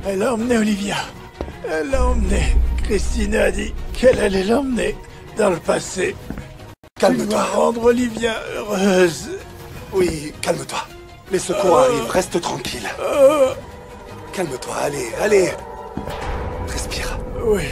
Elle a emmené Olivia. Elle l'a emmenée. Christina a dit qu'elle allait l'emmener dans le passé. Calme-toi. Rendre Olivia heureuse. Oui, calme-toi. Les secours arrivent, reste tranquille. Calme-toi, allez, allez. Respire. Oui.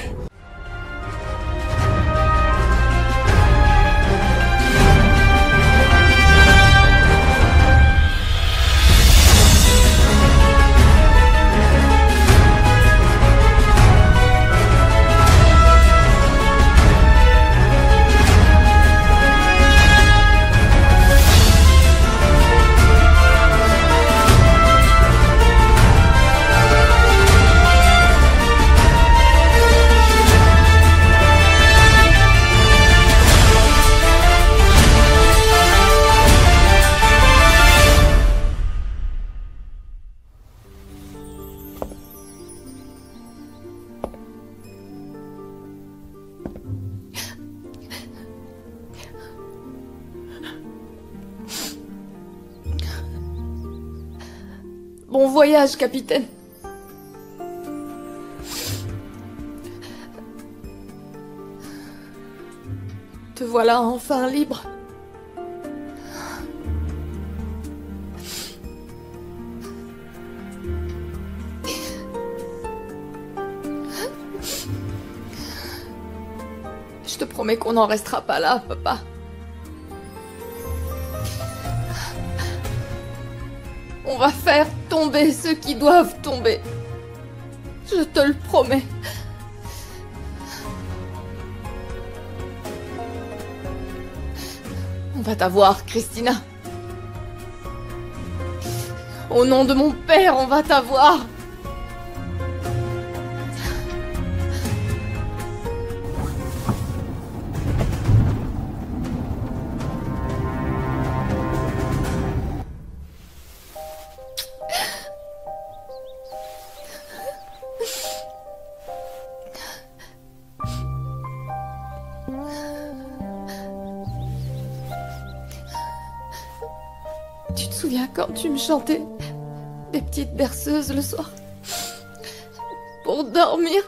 Bon voyage, capitaine. Te voilà enfin libre. Je te promets qu'on n'en restera pas là, papa. On va faire tomber ceux qui doivent tomber. Je te le promets. On va t'avoir, Christina. Au nom de mon père, on va t'avoir. Tu te souviens quand tu me chantais des petites berceuses le soir pour dormir?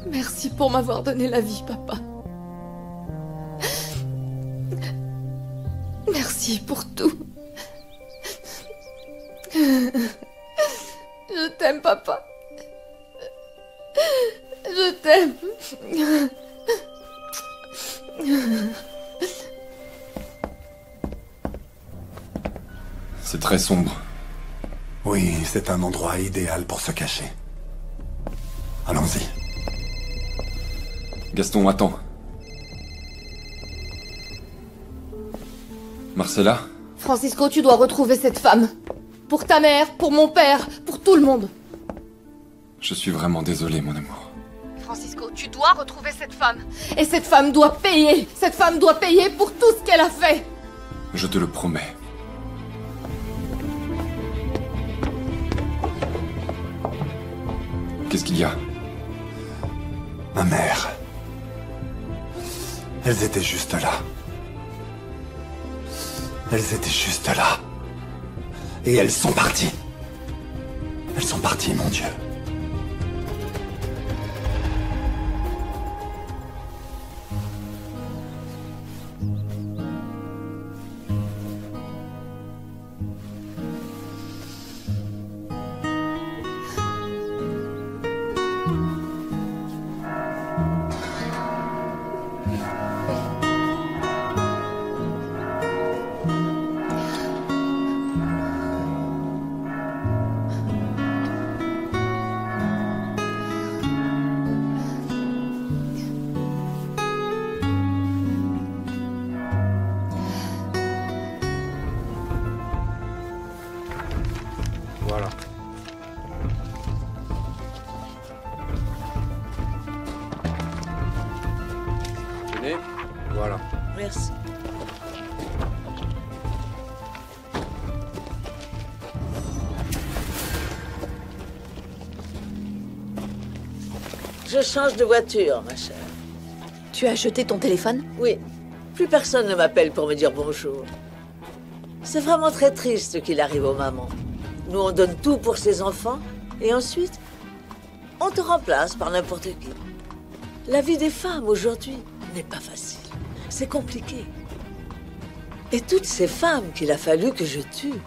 Merci pour m'avoir donné la vie, papa. Merci pour tout. Je t'aime, papa. Je t'aime. C'est très sombre. Oui, c'est un endroit idéal pour se cacher. Allons-y. Gaston, attends. Marcella? Francisco, tu dois retrouver cette femme. Pour ta mère, pour mon père, pour tout le monde. Je suis vraiment désolé, mon amour. Francisco, tu dois retrouver cette femme. Et cette femme doit payer. Cette femme doit payer pour tout ce qu'elle a fait. Je te le promets. Qu'est-ce qu'il y a? Ma mère. Elles étaient juste là. Elles étaient juste là. Et elles sont parties. Elles sont parties, mon Dieu. Voilà. Tenez. Voilà. Merci. Je change de voiture, ma chère. Tu as acheté ton téléphone? Oui. Plus personne ne m'appelle pour me dire bonjour. C'est vraiment très triste ce qu'il arrive aux mamans. Nous, on donne tout pour ses enfants, et ensuite, on te remplace par n'importe qui. La vie des femmes aujourd'hui n'est pas facile. C'est compliqué. Et toutes ces femmes qu'il a fallu que je tue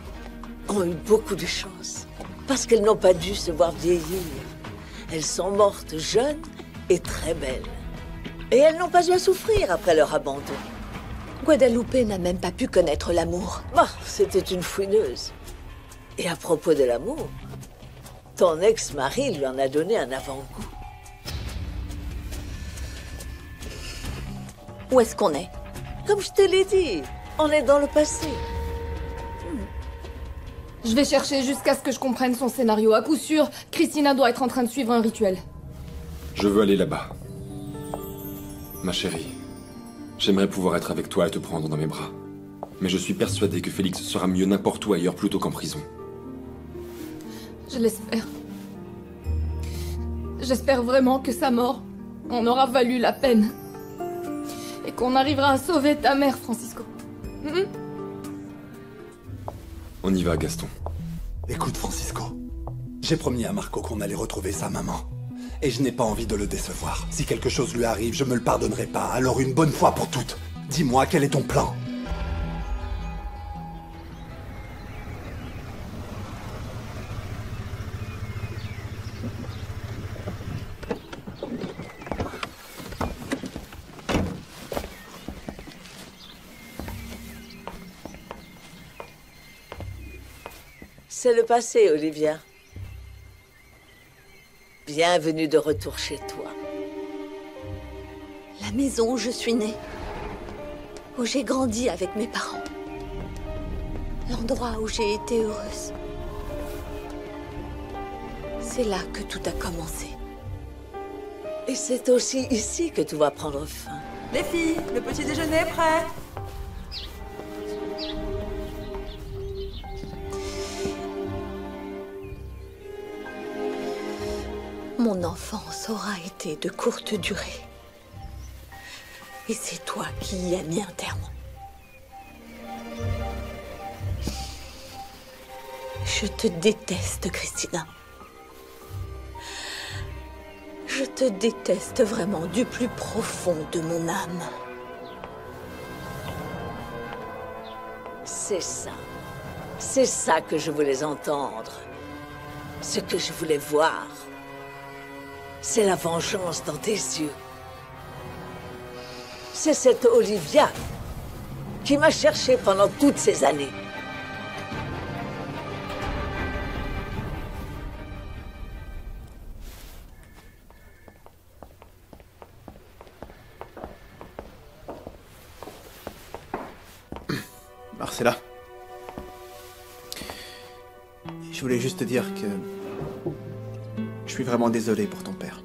ont eu beaucoup de chance. Parce qu'elles n'ont pas dû se voir vieillir. Elles sont mortes jeunes et très belles. Et elles n'ont pas eu à souffrir après leur abandon. Guadalupe n'a même pas pu connaître l'amour. Bah, c'était une fouineuse. Et à propos de l'amour, ton ex-mari lui en a donné un avant-goût. Où est-ce qu'on est? Comme je te l'ai dit, on est dans le passé. Je vais chercher jusqu'à ce que je comprenne son scénario. À coup sûr, Christina doit être en train de suivre un rituel. Je veux aller là-bas. Ma chérie, j'aimerais pouvoir être avec toi et te prendre dans mes bras. Mais je suis persuadé que Félix sera mieux n'importe où ailleurs plutôt qu'en prison. Je l'espère. J'espère vraiment que sa mort en aura valu la peine. Et qu'on arrivera à sauver ta mère, Francisco. On y va, Gaston. Écoute, Francisco. J'ai promis à Marco qu'on allait retrouver sa maman. Et je n'ai pas envie de le décevoir. Si quelque chose lui arrive, je me le pardonnerai pas. Alors une bonne fois pour toutes, dis-moi quel est ton plan. C'est le passé, Olivia. Bienvenue de retour chez toi. La maison où je suis née. Où j'ai grandi avec mes parents. L'endroit où j'ai été heureuse. C'est là que tout a commencé. Et c'est aussi ici que tout va prendre fin. Les filles, le petit déjeuner est prêt. Mon enfance aura été de courte durée. Et c'est toi qui y as mis un terme. Je te déteste, Christina. Je te déteste vraiment du plus profond de mon âme. C'est ça. C'est ça que je voulais entendre. Ce que je voulais voir. C'est la vengeance dans tes yeux. C'est cette Olivia qui m'a cherché pendant toutes ces années. Marcella. Je voulais juste te dire que je suis vraiment désolé pour ton père.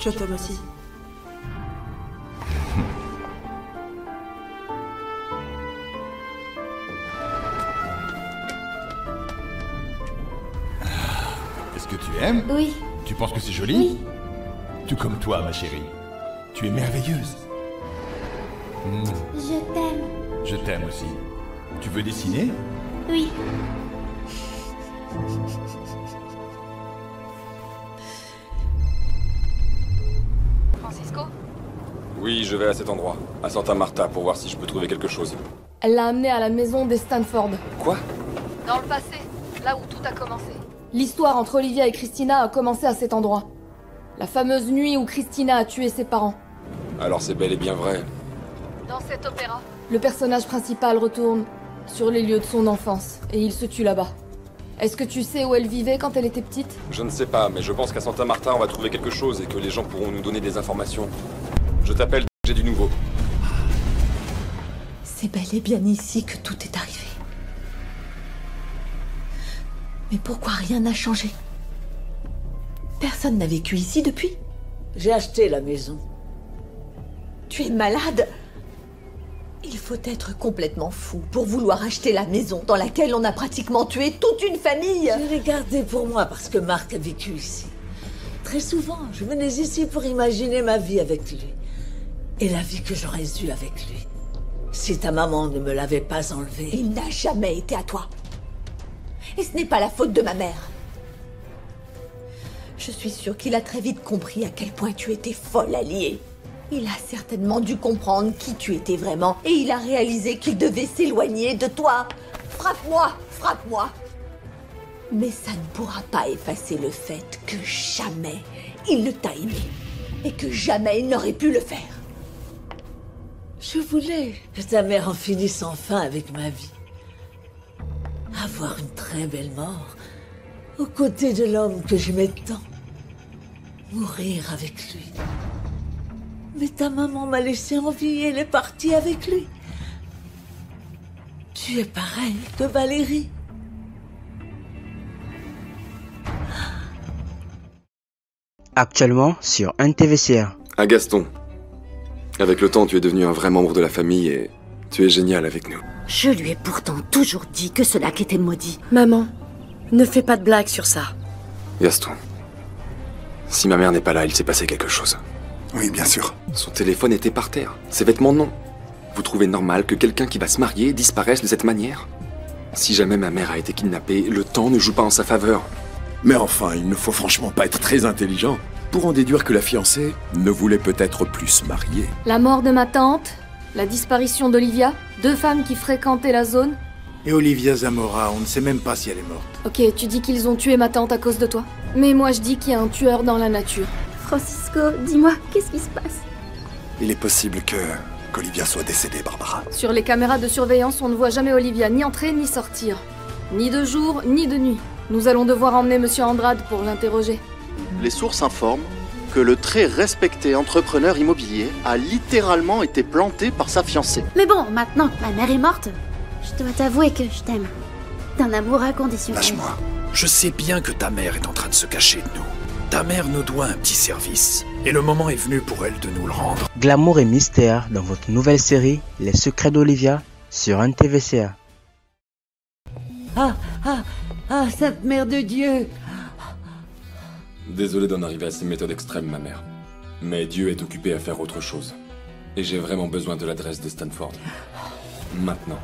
Je t'aime aussi. Est-ce que tu aimes? Oui. Tu penses que c'est joli? Oui. Tout comme toi, ma chérie. Tu es merveilleuse. Je t'aime. Je t'aime aussi. Tu veux dessiner? Oui. Francisco? Oui, je vais à cet endroit, à Santa Marta, pour voir si je peux trouver quelque chose. Elle l'a amené à la maison des Stanford. Quoi? Dans le passé, là où tout a commencé. L'histoire entre Olivia et Christina a commencé à cet endroit. La fameuse nuit où Christina a tué ses parents. Alors c'est bel et bien vrai. Dans cet opéra, le personnage principal retourne sur les lieux de son enfance et il se tue là-bas. Est-ce que tu sais où elle vivait quand elle était petite? Je ne sais pas, mais je pense qu'à Santa Marta, on va trouver quelque chose et que les gens pourront nous donner des informations. Je t'appelle, j'ai du nouveau. C'est bel et bien ici que tout est arrivé. Mais pourquoi rien n'a changé? Personne n'a vécu ici depuis. J'ai acheté la maison. Tu es malade? Il faut être complètement fou pour vouloir acheter la maison dans laquelle on a pratiquement tué toute une famille. Je l'ai gardée pour moi parce que Marc a vécu ici. Très souvent, je venais ici pour imaginer ma vie avec lui. Et la vie que j'aurais eue avec lui. Si ta maman ne me l'avait pas enlevé. Il n'a jamais été à toi. Et ce n'est pas la faute de ma mère. Je suis sûre qu'il a très vite compris à quel point tu étais folle alliée. Il a certainement dû comprendre qui tu étais vraiment. Et il a réalisé qu'il devait s'éloigner de toi. Frappe-moi, frappe-moi. Mais ça ne pourra pas effacer le fait que jamais il ne t'a aimé. Et que jamais il n'aurait pu le faire. Je voulais que ta mère en finisse enfin avec ma vie. Avoir une très belle mort, aux côtés de l'homme que j'aimais tant. Mourir avec lui. Mais ta maman m'a laissé en vie et elle est partie avec lui. Tu es pareil que Valérie. Actuellement sur NTVCR. Ah Gaston, avec le temps tu es devenu un vrai membre de la famille et tu es génial avec nous. Je lui ai pourtant toujours dit que ce lac était maudit. Maman, ne fais pas de blagues sur ça. Gaston, si ma mère n'est pas là, il s'est passé quelque chose. Oui, bien sûr. Son téléphone était par terre, ses vêtements non. Vous trouvez normal que quelqu'un qui va se marier disparaisse de cette manière? Si jamais ma mère a été kidnappée, le temps ne joue pas en sa faveur. Mais enfin, il ne faut franchement pas être très intelligent pour en déduire que la fiancée ne voulait peut-être plus se marier. La mort de ma tante, la disparition d'Olivia, 2 femmes qui fréquentaient la zone. Et Olivia Zamora, on ne sait même pas si elle est morte. Ok, tu dis qu'ils ont tué ma tante à cause de toi. Mais moi je dis qu'il y a un tueur dans la nature. Francisco, dis-moi, qu'est-ce qui se passe? Il est possible qu'Olivia soit décédée, Barbara. Sur les caméras de surveillance, on ne voit jamais Olivia ni entrer ni sortir. Ni de jour, ni de nuit. Nous allons devoir emmener Monsieur Andrade pour l'interroger. Les sources informent que le très respecté entrepreneur immobilier a littéralement été planté par sa fiancée. Mais bon, maintenant que ma mère est morte, je dois t'avouer que je t'aime. D'un amour inconditionnel. Lâche-moi. Je sais bien que ta mère est en train de se cacher de nous. Ta mère nous doit un petit service. Et le moment est venu pour elle de nous le rendre. Glamour et mystère dans votre nouvelle série Les Secrets d'Olivia sur NTVCR. Ah, Sainte Mère de Dieu! Désolé d'en arriver à ces méthodes extrêmes, ma mère. Mais Dieu est occupé à faire autre chose. Et j'ai vraiment besoin de l'adresse de Stanford. Maintenant.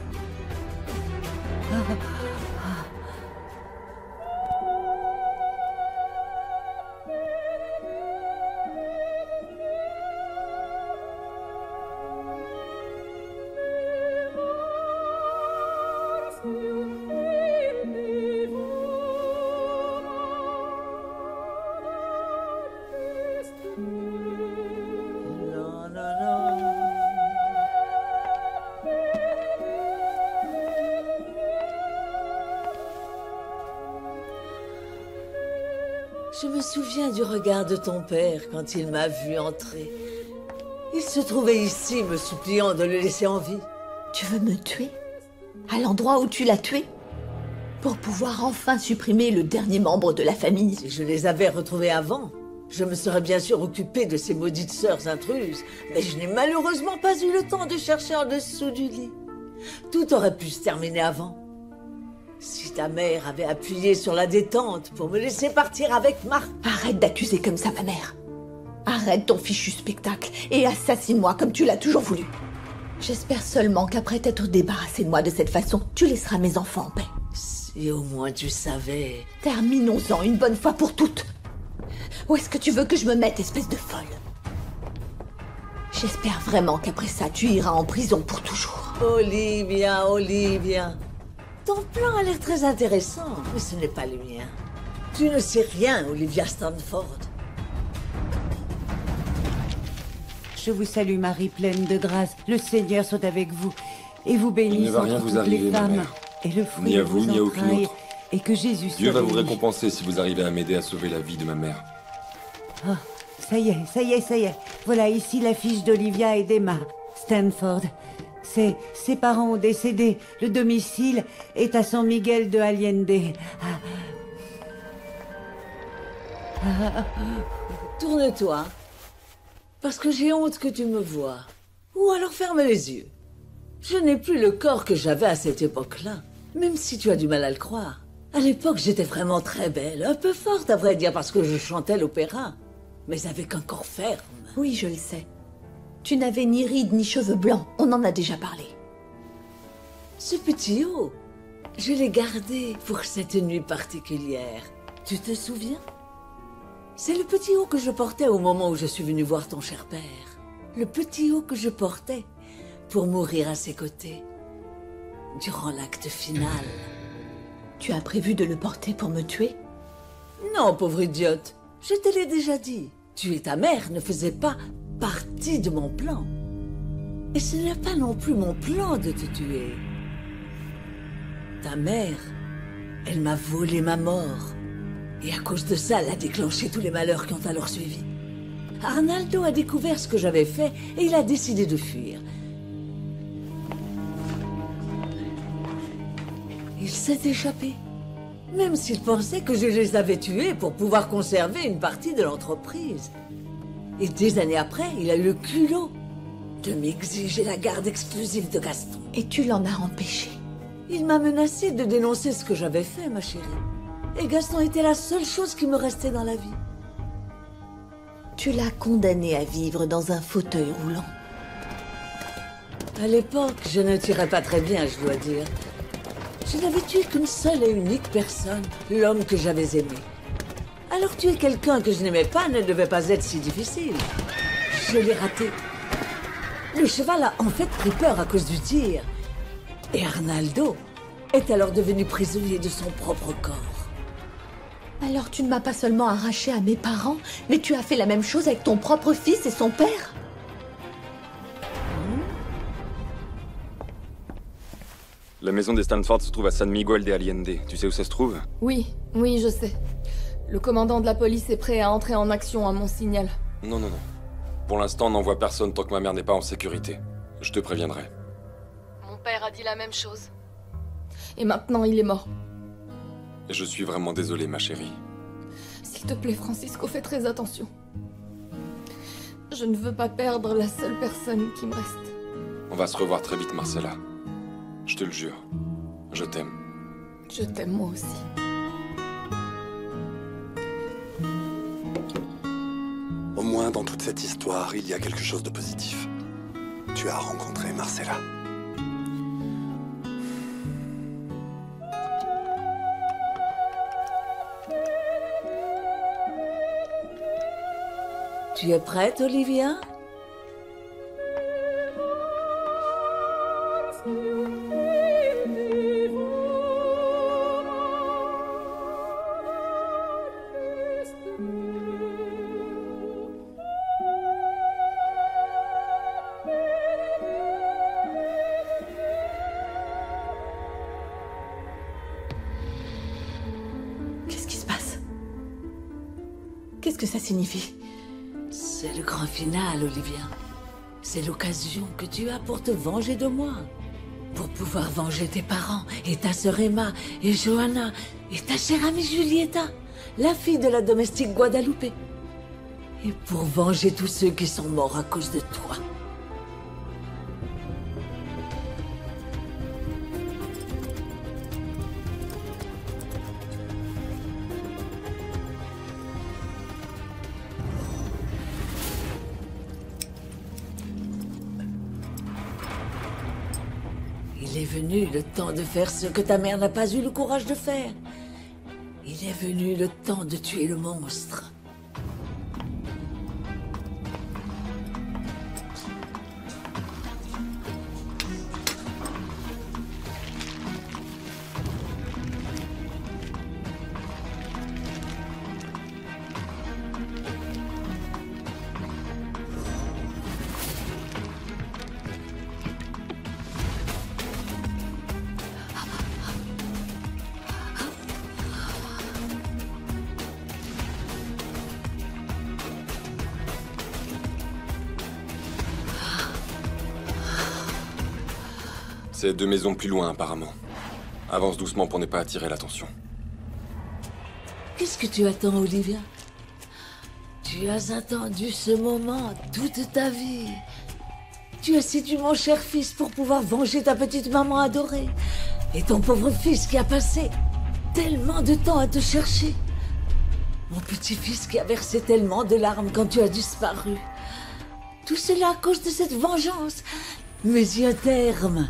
Je me souviens du regard de ton père quand il m'a vu entrer. Il se trouvait ici, me suppliant de le laisser en vie. Tu veux me tuer? À l'endroit où tu l'as tué? Pour pouvoir enfin supprimer le dernier membre de la famille? Si je les avais retrouvés avant, je me serais bien sûr occupée de ces maudites sœurs intruses. Mais je n'ai malheureusement pas eu le temps de chercher en dessous du lit. Tout aurait pu se terminer avant. Si ta mère avait appuyé sur la détente pour me laisser partir avec Marc... Arrête d'accuser comme ça ma mère. Arrête ton fichu spectacle et assassine-moi comme tu l'as toujours voulu. J'espère seulement qu'après t'être débarrassé de moi de cette façon, tu laisseras mes enfants en paix. Si au moins tu savais... Terminons-en une bonne fois pour toutes. Où est-ce que tu veux que je me mette, espèce de folle? J'espère vraiment qu'après ça, tu iras en prison pour toujours. Olivia, Olivia... Ton plan a l'air très intéressant, mais ce n'est pas le mien. Tu ne sais rien, Olivia Stanford. Je vous salue, Marie, pleine de grâce. Le Seigneur soit avec vous, et vous bénisse Il ne va rien entre vous toutes arriver, les ma femmes, mère. et le fruit Ni à de vous, vos ni à aucune entrailles, autre. et que Jésus Dieu soit va vous béni. récompenser si vous arrivez à m'aider à sauver la vie de ma mère. Ah, ça y est, ça y est, ça y est. Voilà ici l'affiche d'Olivia et d'Emma. Stanford. Ses parents ont décédé. Le domicile est à San Miguel de Allende. Tourne-toi. Parce que j'ai honte que tu me vois. Ou alors ferme les yeux. Je n'ai plus le corps que j'avais à cette époque-là. Même si tu as du mal à le croire. À l'époque, j'étais vraiment très belle. Un peu forte, à vrai dire, parce que je chantais l'opéra. Mais avec un corps ferme. Oui, je le sais. Tu n'avais ni rides ni cheveux blancs. On en a déjà parlé. Ce petit haut, je l'ai gardé pour cette nuit particulière. Tu te souviens? C'est le petit haut que je portais au moment où je suis venue voir ton cher père. Le petit haut que je portais pour mourir à ses côtés. Durant l'acte final. Tu as prévu de le porter pour me tuer? Non, pauvre idiote. Je te l'ai déjà dit. Tuer ta mère ne faisait pas partie de mon plan. Et ce n'est pas non plus mon plan de te tuer. Ta mère, elle m'a volé ma mort. Et à cause de ça, elle a déclenché tous les malheurs qui ont alors suivi. Arnaldo a découvert ce que j'avais fait et il a décidé de fuir. Il s'est échappé. Même s'il pensait que je les avais tués pour pouvoir conserver une partie de l'entreprise. Et des années après, il a eu le culot de m'exiger la garde exclusive de Gaston. Et tu l'en as empêché. Il m'a menacé de dénoncer ce que j'avais fait, ma chérie. Et Gaston était la seule chose qui me restait dans la vie. Tu l'as condamné à vivre dans un fauteuil roulant. À l'époque, je ne tirais pas très bien, je dois dire. Je n'avais tué qu'une seule et unique personne, l'homme que j'avais aimé. Alors tuer quelqu'un que je n'aimais pas ne devait pas être si difficile. Je l'ai raté. Le cheval a en fait pris peur à cause du tir. Et Arnaldo est alors devenu prisonnier de son propre corps. Alors tu ne m'as pas seulement arraché à mes parents, mais tu as fait la même chose avec ton propre fils et son père? La maison des Stanford se trouve à San Miguel de Allende. Tu sais où ça se trouve? Oui, je sais. Le commandant de la police est prêt à entrer en action à mon signal. Non. Pour l'instant, n'envoie personne tant que ma mère n'est pas en sécurité. Je te préviendrai. Mon père a dit la même chose. Et maintenant, il est mort. Je suis vraiment désolé, ma chérie. S'il te plaît, Francisco, fais très attention. Je ne veux pas perdre la seule personne qui me reste. On va se revoir très vite, Marcella. Je te le jure. Je t'aime. Je t'aime moi aussi. Au moins, dans toute cette histoire, il y a quelque chose de positif. Tu as rencontré Marcella. Tu es prête, Olivia? Qu'est-ce qui se passe? Qu'est-ce que ça signifie? C'est le grand final, Olivia. C'est l'occasion que tu as pour te venger de moi. Pour pouvoir venger tes parents, et ta sœur Emma, et Johanna, et ta chère amie Julieta, la fille de la domestique Guadalupe. Et pour venger tous ceux qui sont morts à cause de toi. Il est venu le temps de faire ce que ta mère n'a pas eu le courage de faire. Il est venu le temps de tuer le monstre. C'est 2 maisons plus loin, apparemment. Avance doucement pour ne pas attirer l'attention. Qu'est-ce que tu attends, Olivia? Tu as attendu ce moment toute ta vie. Tu as séduit mon cher fils pour pouvoir venger ta petite maman adorée. Et ton pauvre fils qui a passé tellement de temps à te chercher. Mon petit-fils qui a versé tellement de larmes quand tu as disparu. Tout cela à cause de cette vengeance. Mais il y a terme.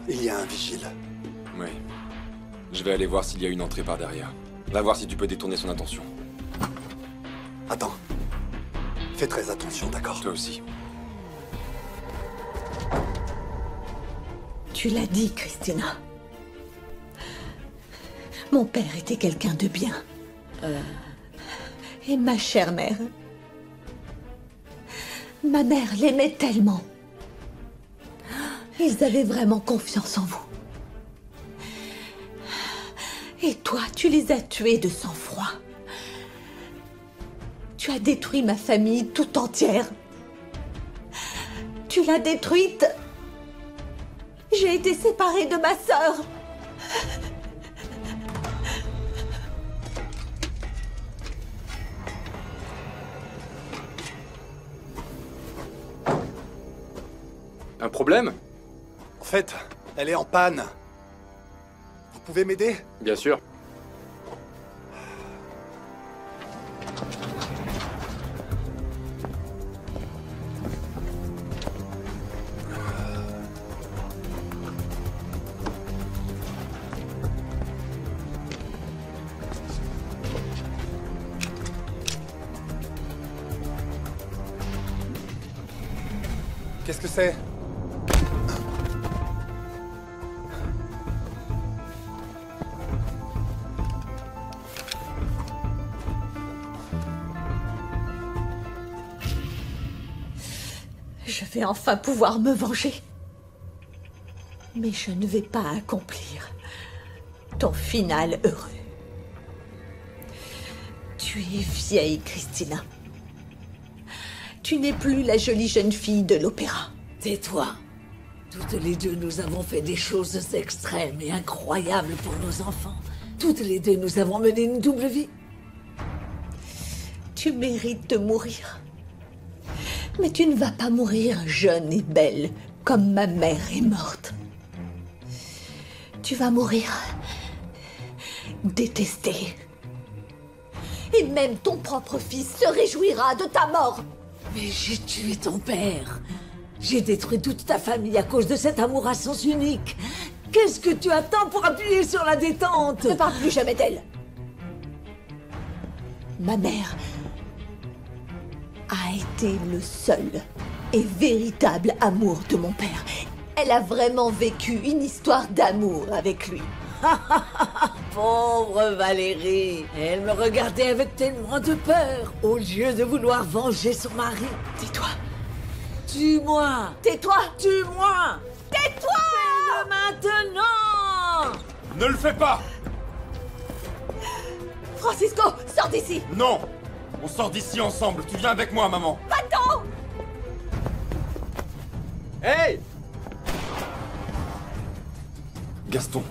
Il y a un vigile. Oui. Je vais aller voir s'il y a une entrée par derrière. Va voir si tu peux détourner son attention. Attends. Fais très attention, d'accord? Toi aussi. Tu l'as dit, Christina. Mon père était quelqu'un de bien. Et ma chère mère. Ma mère l'aimait tellement. Ils avaient vraiment confiance en vous. Et toi, tu les as tués de sang-froid. Tu as détruit ma famille tout entière. Tu l'as détruite. J'ai été séparée de ma sœur. Un problème? En fait, elle est en panne. Vous pouvez m'aider? Bien sûr. Qu'est-ce que c'est? Je vais enfin pouvoir me venger. Mais je ne vais pas accomplir ton final heureux. Tu es vieille, Christina. Tu n'es plus la jolie jeune fille de l'opéra. Tais-toi. Toutes les deux, nous avons fait des choses extrêmes et incroyables pour nos enfants. Toutes les deux, nous avons mené une double vie. Tu mérites de mourir. Mais tu ne vas pas mourir jeune et belle, comme ma mère est morte. Tu vas mourir détestée. Et même ton propre fils se réjouira de ta mort. Mais j'ai tué ton père. J'ai détruit toute ta famille à cause de cet amour à sens unique. Qu'est-ce que tu attends pour appuyer sur la détente? Ne parle plus jamais d'elle. Ma mère a été le seul et véritable amour de mon père. Elle a vraiment vécu une histoire d'amour avec lui. Pauvre Valérie. Elle me regardait avec tellement de peur, au lieu de vouloir venger son mari. Tais-toi. Tue-moi. Tais-toi. Tue-moi. Tais-toi. Fais-le maintenant. Ne le fais pas! Francisco, sors d'ici. Non! On sort d'ici ensemble, tu viens avec moi, maman! Va-t'en! Hey! Gaston,